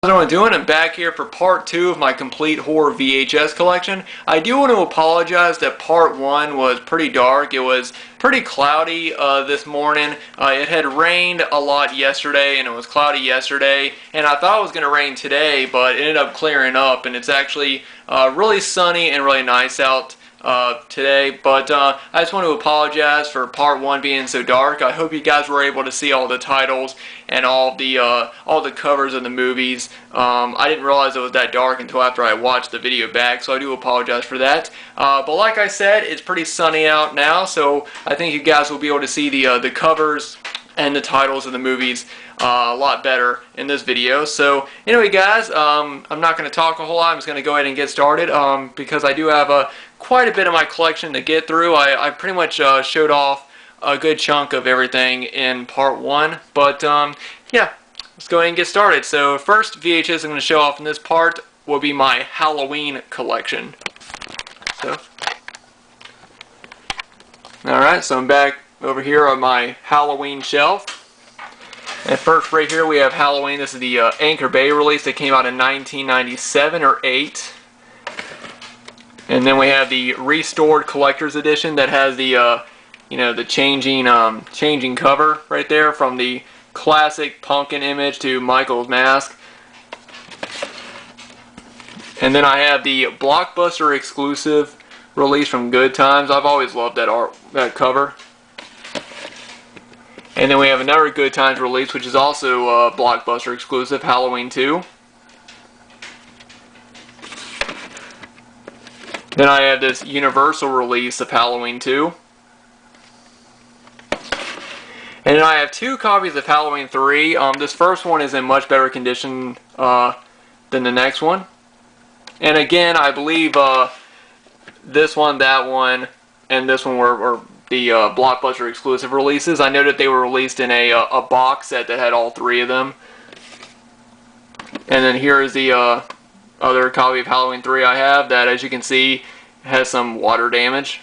How's everyone doing? I'm back here for part 2 of my complete horror VHS collection. I do want to apologize that part 1 was pretty dark. It was pretty cloudy this morning. It had rained a lot yesterday and it was cloudy yesterday, and I thought it was going to rain today, but it ended up clearing up, and it's actually really sunny and really nice out today. But I just want to apologize for part 1 being so dark. I hope you guys were able to see all the titles and all the covers of the movies. I didn't realize it was that dark until after I watched the video back, so I do apologize for that. But like I said, it's pretty sunny out now, so I think you guys will be able to see the covers and the titles of the movies a lot better in this video. So anyway, guys, I'm not going to talk a whole lot. I'm just going to go ahead and get started because I do have quite a bit of my collection to get through. I pretty much showed off a good chunk of everything in part 1, but yeah, let's go ahead and get started. So first VHS I'm going to show off in this part will be my Halloween collection. Alright, so I'm back over here on my Halloween shelf. And first right here we have Halloween. This is the Anchor Bay release that came out in 1997 or 8. And then we have the restored collector's edition that has the the changing cover right there, from the classic pumpkin image to Michael's mask. And then I have the Blockbuster exclusive release from Good Times. I've always loved that cover. And then we have another Good Times release, which is also Blockbuster exclusive, Halloween 2. Then I have this Universal release of Halloween 2. And then I have 2 copies of Halloween 3. This first one is in much better condition than the next one. And again, I believe this one, that one, and this one were the Blockbuster exclusive releases. I know that they were released in a box set that had all 3 of them. And then here is the other copy of Halloween 3 I have that, as you can see, has some water damage.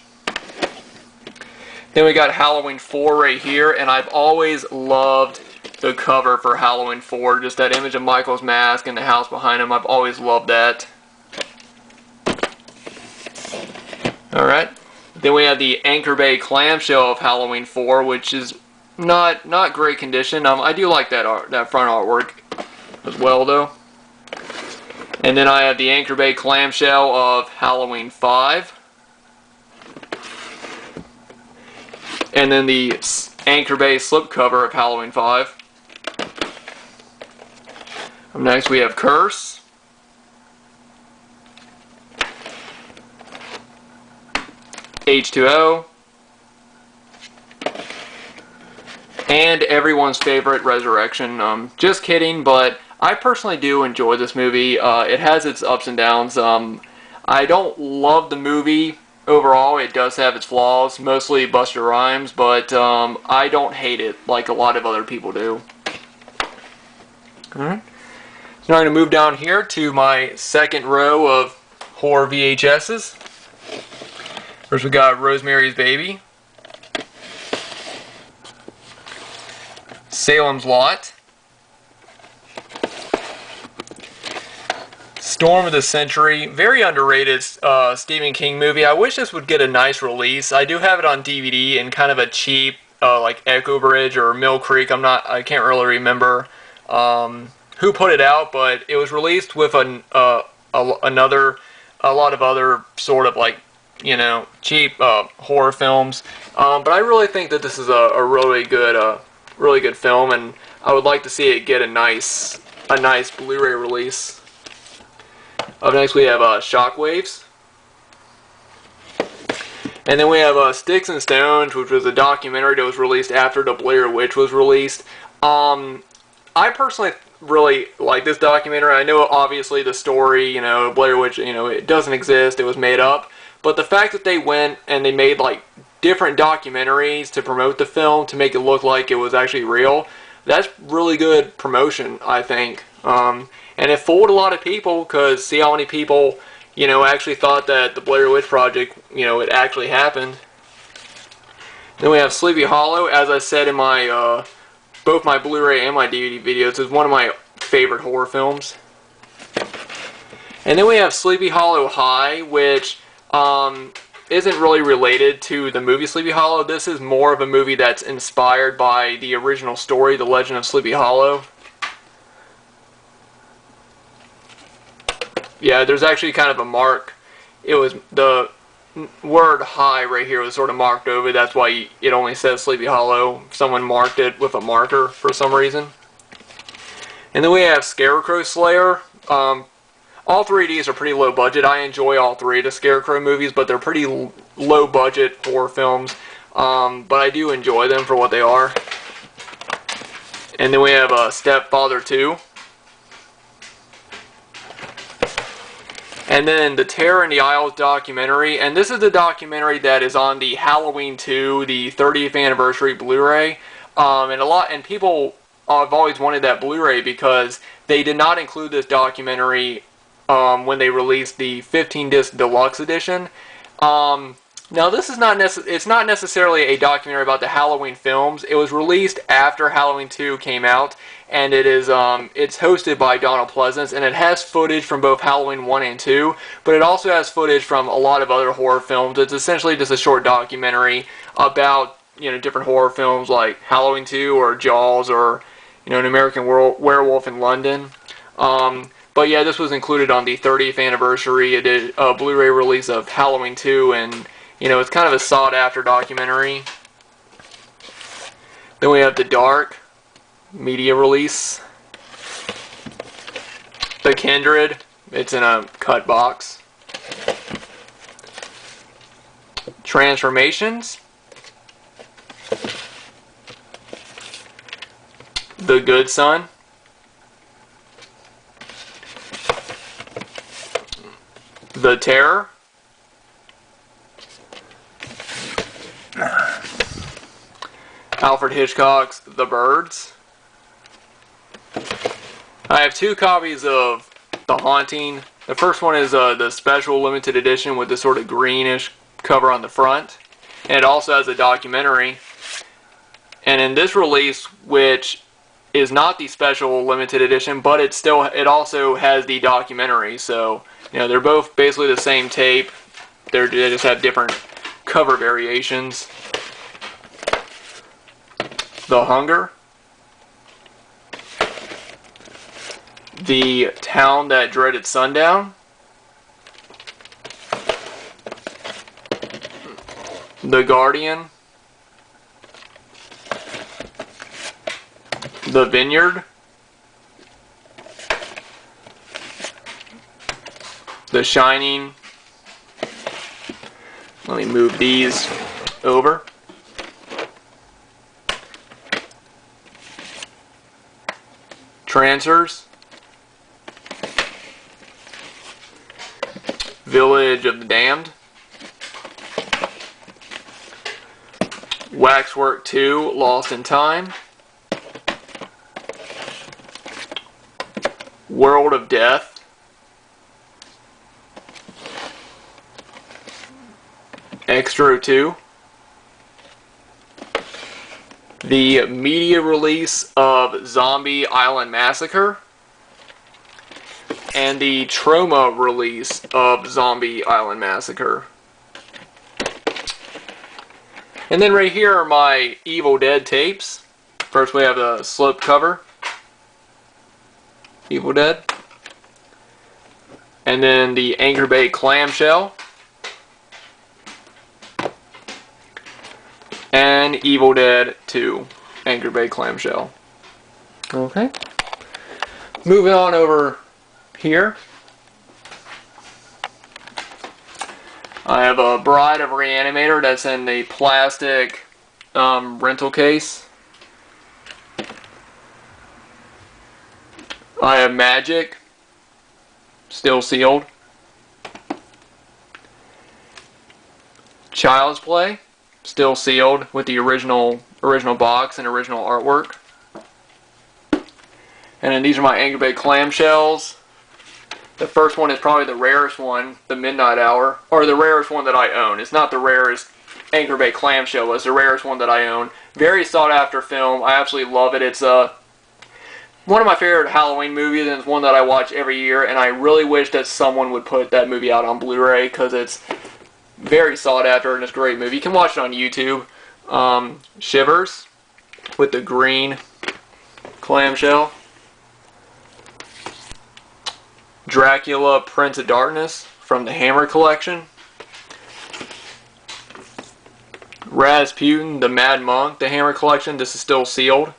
Then we got Halloween 4 right here, and I've always loved the cover for Halloween 4, just that image of Michael's mask and the house behind him. I've always loved that. Alright, then we have the Anchor Bay clamshell of Halloween 4, which is not great condition. I do like that front artwork as well, though. And then I have the Anchor Bay clamshell of Halloween 5. And then the Anchor Bay slipcover of Halloween 5. Up next we have Curse. H2O. And everyone's favorite, Resurrection. Just kidding, but I personally do enjoy this movie. It has its ups and downs. I don't love the movie overall. It does have its flaws, mostly Busta Rhymes, but I don't hate it like a lot of other people do. Alright. So now I'm going to move down here to my second row of horror VHSs. First we got Rosemary's Baby, Salem's Lot, Storm of the Century, very underrated Stephen King movie. I wish this would get a nice release. I do have it on DVD in kind of a cheap, like Echo Bridge or Mill Creek. I can't really remember who put it out, but it was released with a lot of other sort of like, cheap horror films. But I really think that this is a really good film, and I would like to see it get a nice Blu-ray release. Up next we have Shockwaves. And then we have Sticks and Stones, which was a documentary that was released after The Blair Witch was released. I personally really like this documentary. I know obviously the story, Blair Witch, it doesn't exist, it was made up. But the fact that they went and they made like different documentaries to promote the film to make it look like it was actually real, that's really good promotion, I think. And it fooled a lot of people, because see how many people, actually thought that the Blair Witch Project, it actually happened. Then we have Sleepy Hollow, as I said in my both my Blu-ray and my DVD videos. It's one of my favorite horror films. And then we have Sleepy Hollow High, which isn't really related to the movie Sleepy Hollow. This is more of a movie that's inspired by the original story, The Legend of Sleepy Hollow. Yeah, there's actually kind of a mark. It was the word high right here was sort of marked over. That's why it only says Sleepy Hollow. Someone marked it with a marker for some reason. And then we have Scarecrow Slayer. All three of these are pretty low budget. I enjoy all three of the Scarecrow movies, but they're pretty low budget horror films. But I do enjoy them for what they are. And then we have Stepfather 2. And then the Terror in the Isles documentary. And this is the documentary that is on the Halloween 2, the 30th anniversary Blu-ray. And people have always wanted that Blu-ray because they did not include this documentary when they released the 15-disc deluxe edition. Now this is it's not necessarily a documentary about the Halloween films. It was released after Halloween 2 came out, and it's hosted by Donald Pleasence, and it has footage from both Halloween 1 and 2, but it also has footage from a lot of other horror films. It's essentially just a short documentary about, different horror films like Halloween 2 or Jaws or, An American Werewolf in London. But yeah, this was included on the 30th anniversary Blu-ray release of Halloween 2, and it's kind of a sought-after documentary. Then we have The Dark media release. The Kindred, it's in a cut box. Transformations. The Good Son. The Terror. Alfred Hitchcock's The Birds. I have 2 copies of The Haunting. The first one is the special limited edition with the sort of greenish cover on the front. And it also has a documentary. And in this release, which is not the special limited edition, but it also has the documentary. So, they're both basically the same tape. They just have different cover variations. The Hunger. The Town That Dreaded Sundown. The Guardian. The Vineyard. The Shining. Let me move these over. Trancers. Village of the Damned. Waxwork 2, Lost in Time. World of Death. Extro 2. The media release of Zombie Island Massacre. And the Trauma release of Zombie Island Massacre. And then right here are my Evil Dead tapes. First we have a slip cover. Evil Dead. And then the Anchor Bay clamshell. And Evil Dead 2 Anchor Bay clamshell. Okay. Moving on over here. I have a Bride of ReAnimator that's in the plastic rental case. I have Magic, still sealed. Child's Play, still sealed with the original box and original artwork. And then these are my Anchor Bay clamshells. The first one is probably the rarest one, the Midnight Hour, or the rarest one that I own. It's not the rarest Anchor Bay clamshell, it's the rarest one that I own. Very sought after film. I absolutely love it. It's one of my favorite Halloween movies, and it's one that I watch every year, and I really wish that someone would put that movie out on Blu-ray, because it's very sought after and it's a great movie. You can watch it on YouTube. Shivers, with the green clamshell. Dracula, Prince of Darkness, from the Hammer Collection. Rasputin, the Mad Monk, the Hammer Collection. This is still sealed.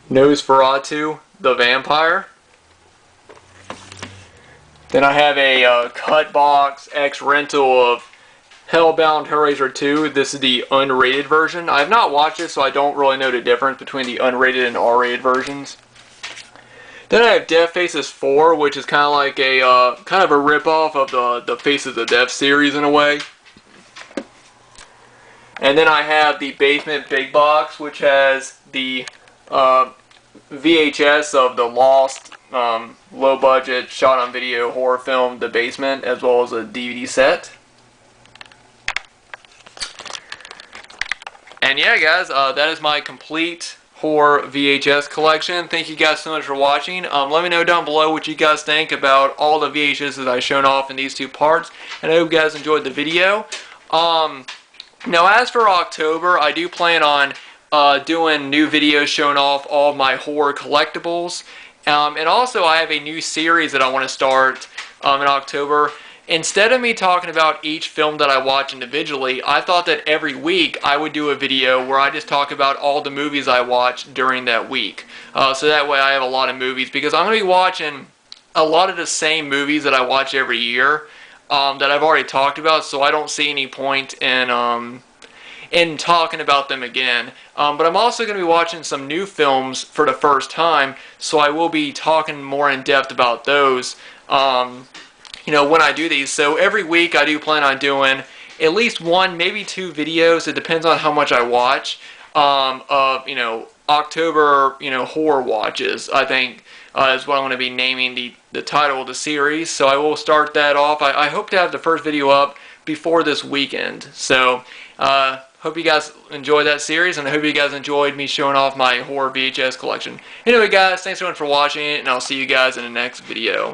Nosferatu, the Vampire. Then I have a cut box X rental of Hellbound Hellraiser 2. This is the unrated version. I have not watched it, so I don't really know the difference between the unrated and R-rated versions. Then I have Death Faces 4, which is kind of like a kind of a ripoff of the Faces of Death series in a way. And then I have the Basement Big Box, which has the VHS of the Lost low-budget, shot-on-video horror film, The Basement, as well as a DVD set. And yeah, guys, that is my complete horror VHS collection. Thank you guys so much for watching. Let me know down below what you guys think about all the VHS that I've shown off in these two parts. And I hope you guys enjoyed the video. Now, as for October, I do plan on doing new videos showing off all of my horror collectibles. And also, I have a new series that I want to start in October. Instead of me talking about each film that I watch individually, I thought that every week I would do a video where I just talk about all the movies I watched during that week. So that way I have a lot of movies, because I'm going to be watching a lot of the same movies that I watch every year that I've already talked about, so I don't see any point in talking about them again. But I'm also going to be watching some new films for the first time, so I will be talking more in depth about those you know, when I do these. So every week I do plan on doing at least one, maybe two videos. It depends on how much I watch of, you know, October, you know, horror watches, I think is what I'm going to be naming the title of the series. So I will start that off. I hope to have the first video up before this weekend. So hope you guys enjoyed that series, and I hope you guys enjoyed me showing off my horror VHS collection. Anyway, guys, thanks so much for watching, and I'll see you guys in the next video.